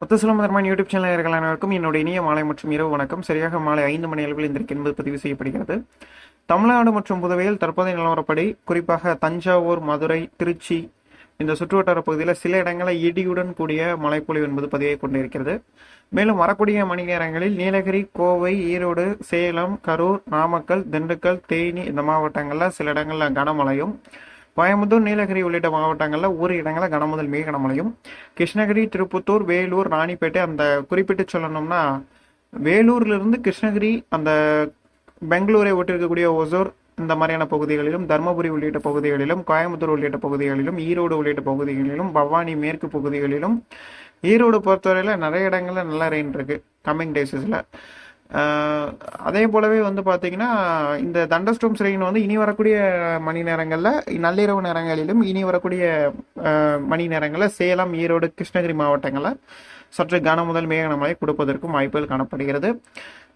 முத்துசலம் Dharman YouTube channel நேயர்கள் அனைவருக்கும் என்னுடைய இனிய மாலை மற்றும் இரவு வணக்கம். சரியாக மாலை 5 மணி அளவில் இன்றைக்கு என்பது பதிவு செய்யப்படுகிறது. தமிழ்நாடு மற்றும் புதுவையில் தற்போதைய நிலவரப்படி குறிப்பாக தஞ்சாவூர், மதுரை, திருச்சி இந்த சுற்றுவட்டார பகுதியில் சில இடங்களில் இடியுடன் கூடிய மழைப்பொழிவு என்பது பதிவை கொண்டிருக்கிறது. மேலும் வரக்கூடிய மணி நேரங்களில் நீலகிரி, கோவை, ஈரோடு, சேலம், கரூர், நாமக்கல், திண்டுக்கல், தேனி இந்த மாவட்டங்களில் சில இடங்களில் கனமழையும், கோயம்புத்தூர், நீலகிரி உள்ளிட்ட மாவட்டங்களில் ஒரு இடங்களில் கனமுதல் மிக கனமழையும், கிருஷ்ணகிரி, திருப்பத்தூர், வேலூர், ராணிப்பேட்டை அந்த குறிப்பிட்டு சொல்லணும்னா வேலூர்லேருந்து கிருஷ்ணகிரி அந்த பெங்களூரை ஒட்டிருக்கக்கூடிய ஒசூர் இந்த மாதிரியான பகுதிகளிலும், தருமபுரி உள்ளிட்ட பகுதிகளிலும், கோயம்புத்தூர் உள்ளிட்ட பகுதிகளிலும், ஈரோடு உள்ளிட்ட பகுதிகளிலும், பவானி மேற்கு பகுதிகளிலும், ஈரோடு பொறுத்தவரையில் நிறைய இடங்களில் நல்ல ரெயின் இருக்கு கம்மிங் டேஸஸில். அதே போலவே பார்த்தீங்கன்னா இந்த தண்டர்ஸ்டோம்ஸ் ரெயின் இனி வரக்கூடிய மணி நேரங்களில், நள்ளிரவு நேரங்களிலும் இனி வரக்கூடிய மணி நேரங்களில் சேலம், ஈரோடு, கிருஷ்ணகிரி மாவட்டங்களில் சற்று கனமுதல் மேக கனமழை கொடுப்பதற்கும் வாய்ப்புகள் காணப்படுகிறது.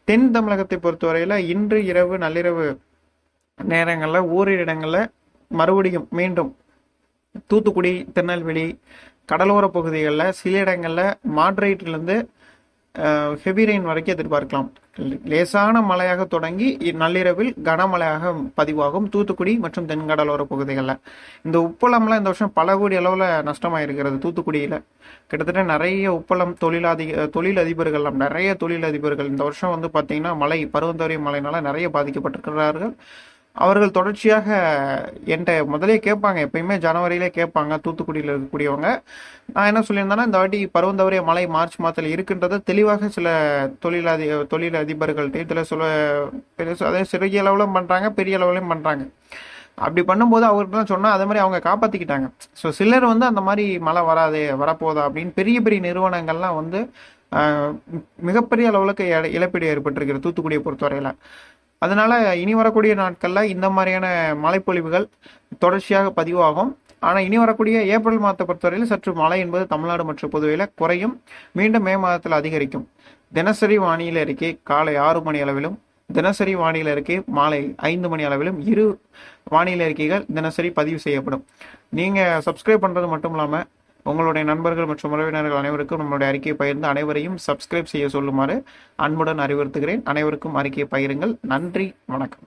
தென் தமிழகத்தை பொறுத்தவரையில் இன்று இரவு நள்ளிரவு நேரங்களில் ஓரிரு இடங்களில் மறுபடியும் மீண்டும் தூத்துக்குடி, திருநெல்வேலி கடலோர பகுதிகளில் சில இடங்களில் மாட்ரேட்டிலிருந்து ஹெவி ரெயின் வரைக்கும் எதிர்பார்க்கலாம். லேசான மழையாக தொடங்கி நள்ளிரவில் கனமழையாக பதிவாகும் தூத்துக்குடி மற்றும் தென்கடலோர பகுதிகளில். இந்த உப்பளம்லாம் இந்த வருஷம் பல கோடி அளவில் நஷ்டமாயிருக்கிறது. தூத்துக்குடியில் கிட்டத்தட்ட நிறைய உப்பளம் தொழிலதிபர்கள் நிறைய தொழிலதிபர்கள் இந்த வருஷம் பார்த்தீங்கன்னா மழை பருவந்தவரை மழைனால நிறைய பாதிக்கப்பட்டிருக்கிறார்கள். அவர்கள் தொடர்ச்சியாக என்கிட்ட முதலே கேட்பாங்க, எப்பயுமே ஜனவரியிலே கேட்பாங்க தூத்துக்குடியில் இருக்கக்கூடியவங்க. நான் என்ன சொல்லியிருந்தேன்னா, இந்த வாட்டி பருவந்தவரைய மழை மார்ச் மாதத்தில் இருக்கின்றத தெளிவாக சில தொழிலதிபர்கள்ட்ட இதில் அதே சிறிய அளவிலும் பண்ணுறாங்க, பெரிய அளவிலையும் பண்ணுறாங்க. அப்படி பண்ணும்போது அவர்கிட்ட தான் சொன்னால் அதே மாதிரி அவங்க காப்பாற்றிக்கிட்டாங்க. ஸோ சிலர் அந்த மாதிரி மழை வராது வரப்போதா அப்படின்னு பெரிய பெரிய நிறுவனங்கள்லாம் மிகப்பெரிய அளவுக்கு இழப்பீடு ஏற்பட்டிருக்கிறது தூத்துக்குடியை பொறுத்தவரையில். அதனால இனி வரக்கூடிய நாட்களில் இந்த மாதிரியான மழைப்பொழிவுகள் தொடர்ச்சியாக பதிவாகும். ஆனால் இனி வரக்கூடிய ஏப்ரல் மாதத்தை பொறுத்தவரையில் சற்று மழை என்பது தமிழ்நாடு மற்றும் புதுவையில் குறையும், மீண்டும் மே மாதத்தில் அதிகரிக்கும். தினசரி வானிலை அறிக்கை காலை 6 மணி அளவிலும், தினசரி வானிலை அறிக்கை மாலை 5 மணி அளவிலும் இரு வானிலை அறிக்கைகள் தினசரி பதிவு செய்யப்படும். நீங்கள் சப்ஸ்கிரைப் பண்ணுறது மட்டும் இல்லாமல் உங்களுடைய நண்பர்கள் மற்றும் உறவினர்கள் அனைவருக்கும் நம்மளுடைய அறிக்கையை பகிர்ந்து அனைவரையும் சப்ஸ்கிரைப் செய்ய சொல்லுமாறு அன்புடன் அறிவுறுத்துகிறேன். அனைவருக்கும் அறிக்கையை பகிருங்கள். நன்றி, வணக்கம்.